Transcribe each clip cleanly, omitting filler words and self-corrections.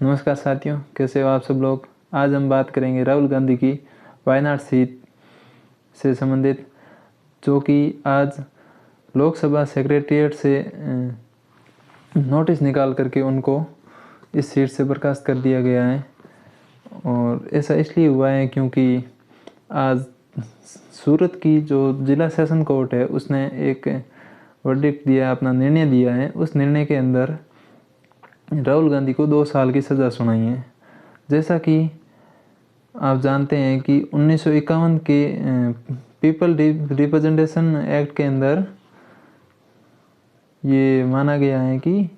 नमस्कार साथियों, कैसे हो आप सब लोग। आज हम बात करेंगे राहुल गांधी की वायनाड सीट से संबंधित, जो कि आज लोकसभा सेक्रेटेरिएट से नोटिस निकाल करके उनको इस सीट से बर्खास्त कर दिया गया है। और ऐसा इसलिए हुआ है क्योंकि आज सूरत की जो जिला सेशन कोर्ट है उसने एक वर्डिक्ट दिया, अपना निर्णय दिया है। उस निर्णय के अंदर राहुल गांधी को 2 साल की सज़ा सुनाई है। जैसा कि आप जानते हैं कि 1951 के पीपल रिप्रेजेंटेशन एक्ट के अंदर ये माना गया है कि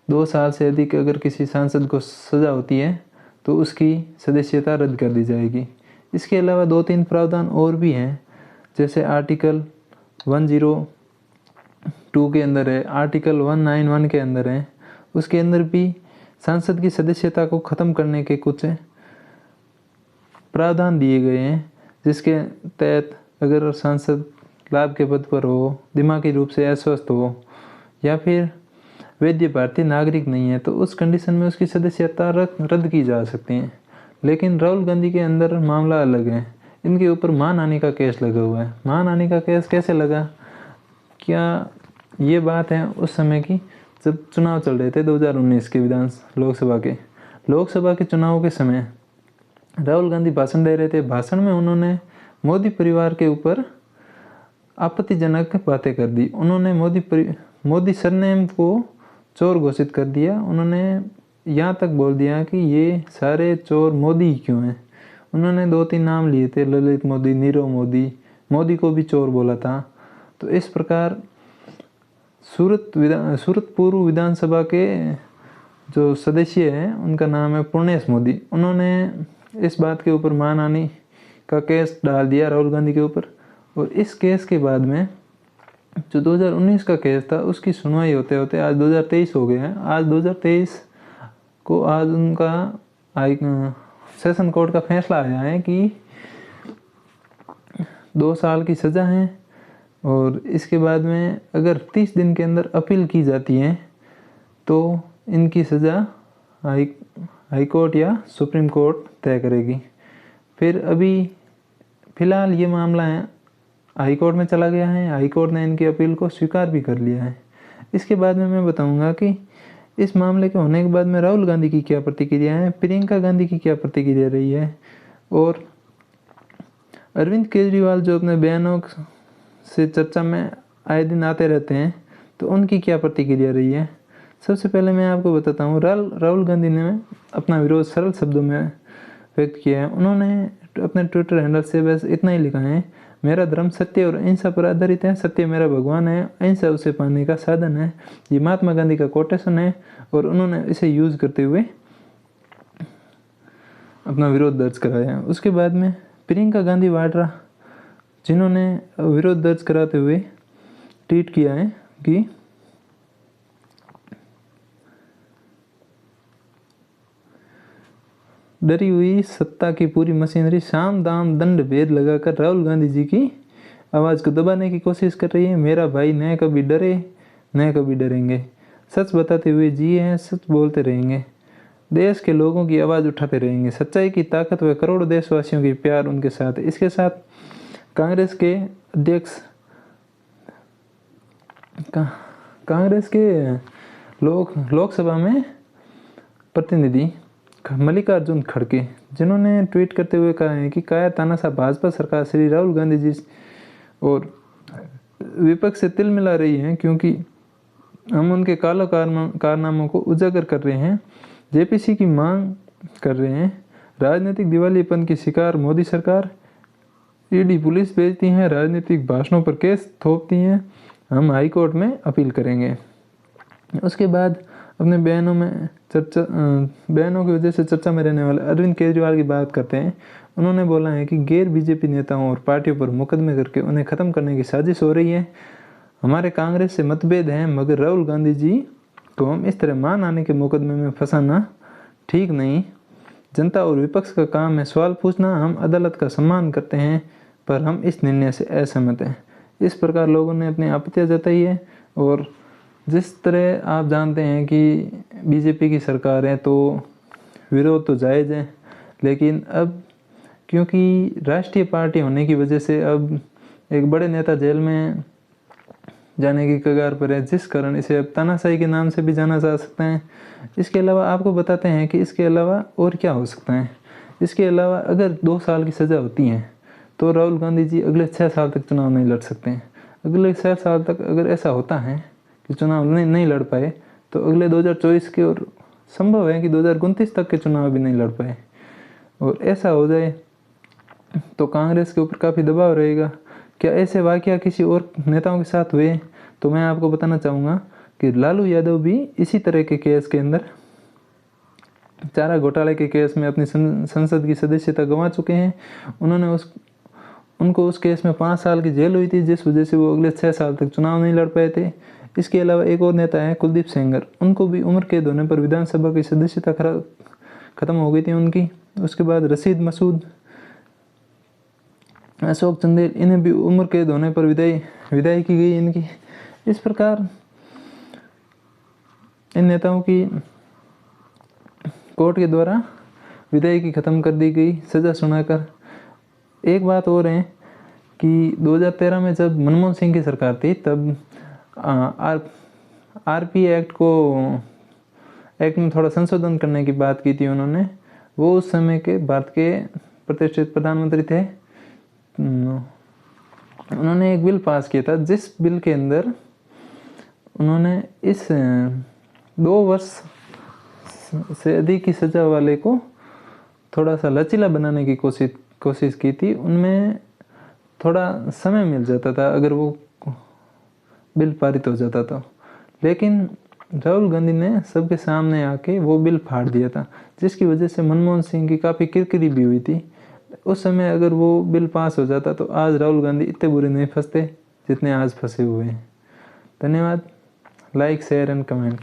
2 साल से अधिक अगर किसी सांसद को सज़ा होती है तो उसकी सदस्यता रद्द कर दी जाएगी। इसके अलावा 2-3 प्रावधान और भी हैं, जैसे आर्टिकल 102 के अंदर है, आर्टिकल 191 के अंदर है। उसके अंदर भी सांसद की सदस्यता को ख़त्म करने के कुछ प्रावधान दिए गए हैं, जिसके तहत अगर सांसद लाभ के पद पर हो, दिमागी रूप से अस्वस्थ हो या फिर वैध भारतीय नागरिक नहीं है तो उस कंडीशन में उसकी सदस्यता रद्द की जा सकती है। लेकिन राहुल गांधी के अंदर मामला अलग है। इनके ऊपर मानहानि का केस लगा हुआ है। मानहानि का केस कैसे लगा? क्या ये बात है उस समय की जब चुनाव चल रहे थे 2019 के लोकसभा के चुनाव के समय राहुल गांधी भाषण दे रहे थे। भाषण में उन्होंने मोदी परिवार के ऊपर आपत्तिजनक बातें कर दी। उन्होंने मोदी सरनेम को चोर घोषित कर दिया। उन्होंने यहाँ तक बोल दिया कि ये सारे चोर मोदी ही क्यों हैं। उन्होंने 2-3 नाम लिए थे, ललित मोदी, नीरव मोदी, मोदी को भी चोर बोला था। तो इस प्रकार सूरत पूर्व विधानसभा के जो सदस्य हैं उनका नाम है पूर्णेश मोदी। उन्होंने इस बात के ऊपर मानहानि का केस डाल दिया राहुल गांधी के ऊपर। और इस केस के बाद में जो 2019 का केस था उसकी सुनवाई होते होते आज 2023 हो गया है। आज 2023 को आज उनका सेशन कोर्ट का फैसला आया है कि 2 साल की सज़ा है। और इसके बाद में अगर 30 दिन के अंदर अपील की जाती है तो इनकी सज़ा हाई कोर्ट या सुप्रीम कोर्ट तय करेगी। फिर अभी फ़िलहाल ये मामला है हाई कोर्ट में चला गया है। हाई कोर्ट ने इनकी अपील को स्वीकार भी कर लिया है। इसके बाद में मैं बताऊंगा कि इस मामले के होने के बाद में राहुल गांधी की क्या प्रतिक्रिया है, प्रियंका गांधी की क्या प्रतिक्रिया रही है, और अरविंद केजरीवाल जो अपने बयानों से चर्चा में आए दिन आते रहते हैं, तो उनकी क्या प्रतिक्रिया रही है। सबसे पहले मैं आपको बताता हूँ, राहुल गांधी ने अपना विरोध सरल शब्दों में व्यक्त किया है। उन्होंने अपने ट्विटर हैंडल से बस इतना ही लिखा है, मेरा धर्म सत्य और अहिंसा पर आधारित है, सत्य मेरा भगवान है, अहिंसा उसे पाने का साधन है। ये महात्मा गांधी का कोटेशन है और उन्होंने इसे यूज़ करते हुए अपना विरोध दर्ज कराया। उसके बाद में प्रियंका गांधी वाड्रा, जिन्होंने विरोध दर्ज कराते हुए ट्वीट किया है कि डरी हुई सत्ता की पूरी मशीनरी साम दाम दंड भेद लगाकर राहुल गांधी जी की आवाज़ को दबाने की कोशिश कर रही है। मेरा भाई न कभी डरे न कभी डरेंगे, सच बताते हुए जिए हैं, सच बोलते रहेंगे, देश के लोगों की आवाज़ उठाते रहेंगे, सच्चाई की ताकत व करोड़ों देशवासियों की प्यार उनके साथ है। इसके साथ कांग्रेस के अध्यक्ष कांग्रेस के लोकसभा में प्रतिनिधि मल्लिकार्जुन खड़गे, जिन्होंने ट्वीट करते हुए कहा है कि काया तानाशाह भाजपा सरकार श्री राहुल गांधी जी और विपक्ष से तिल मिला रही है, क्योंकि हम उनके काला कारनामों को उजागर कर रहे हैं, जेपीसी की मांग कर रहे हैं। राजनीतिक दिवालियेपन की शिकार मोदी सरकार, ईडी पुलिस भेजती हैं, राजनीतिक भाषणों पर केस थोपती हैं, हम हाई कोर्ट में अपील करेंगे। उसके बाद अपने बयानों की वजह से चर्चा में रहने वाले अरविंद केजरीवाल की बात करते हैं। उन्होंने बोला है कि गैर बीजेपी नेताओं और पार्टियों पर मुकदमे करके उन्हें ख़त्म करने की साजिश हो रही है। हमारे कांग्रेस से मतभेद हैं, मगर राहुल गांधी जी को हम इस तरह मान आने के मुकदमे में फंसाना ठीक नहीं। जनता और विपक्ष का काम है सवाल पूछना, हम अदालत का सम्मान करते हैं, पर हम इस निर्णय से असहमत हैं। इस प्रकार लोगों ने अपनी आपत्तियाँ जताई है। और जिस तरह आप जानते हैं कि बीजेपी की सरकार है तो विरोध तो जायज़ है, लेकिन अब क्योंकि राष्ट्रीय पार्टी होने की वजह से अब एक बड़े नेता जेल में जाने की कगार पर है, जिस कारण इसे अब तानाशाही के नाम से भी जाना जा सकता है। इसके अलावा आपको बताते हैं कि इसके अलावा और क्या हो सकता है। इसके अलावा अगर 2 साल की सज़ा होती है तो राहुल गांधी जी अगले 6 साल तक चुनाव नहीं लड़ सकते हैं। अगले 6 साल तक अगर ऐसा होता है कि चुनाव नहीं लड़ पाए तो अगले 2024 के और संभव है कि 2029 तक के चुनाव भी नहीं लड़ पाए। और ऐसा हो जाए तो कांग्रेस के ऊपर काफ़ी दबाव रहेगा। क्या ऐसे वाक़या किसी और नेताओं के साथ हुए? तो मैं आपको बताना चाहूँगा कि लालू यादव भी इसी तरह के केस के अंदर, चारा घोटाले के केस में अपनी संसद की सदस्यता गंवा चुके हैं। उनको उस केस में 5 साल की जेल हुई थी, जिस वजह से वो अगले 6 साल तक चुनाव नहीं लड़ पाए थे। इसके अलावा एक और नेता है कुलदीप सेंगर, उनको भी उम्र कैद होने पर विधानसभा की सदस्यता ख़त्म हो गई थी उनकी। उसके बाद रशीद मसूद, अशोक चंदेल, इन्हें भी उम्र कैद होने पर विदाई की गई इनकी। इस प्रकार इन नेताओं की कोर्ट के द्वारा विदाई ख़त्म कर दी गई सज़ा सुनाकर। एक बात और है कि 2013 में जब मनमोहन सिंह की सरकार थी तब आरपी एक्ट में थोड़ा संशोधन करने की बात की थी उन्होंने। वो उस समय के भारत के प्रतिष्ठित प्रधानमंत्री थे। उन्होंने एक बिल पास किया था, जिस बिल के अंदर उन्होंने इस 2 वर्ष से अधिक की सज़ा वाले को थोड़ा सा लचीला बनाने की कोशिश की थी। उनमें थोड़ा समय मिल जाता था अगर वो बिल पारित हो जाता तो, लेकिन राहुल गांधी ने सबके सामने आके वो बिल फाड़ दिया था, जिसकी वजह से मनमोहन सिंह की काफ़ी किरकिरी भी हुई थी। उस समय अगर वो बिल पास हो जाता तो आज राहुल गांधी इतने बुरे नहीं फंसते जितने आज फंसे हुए हैं। धन्यवाद। Like, share and comment.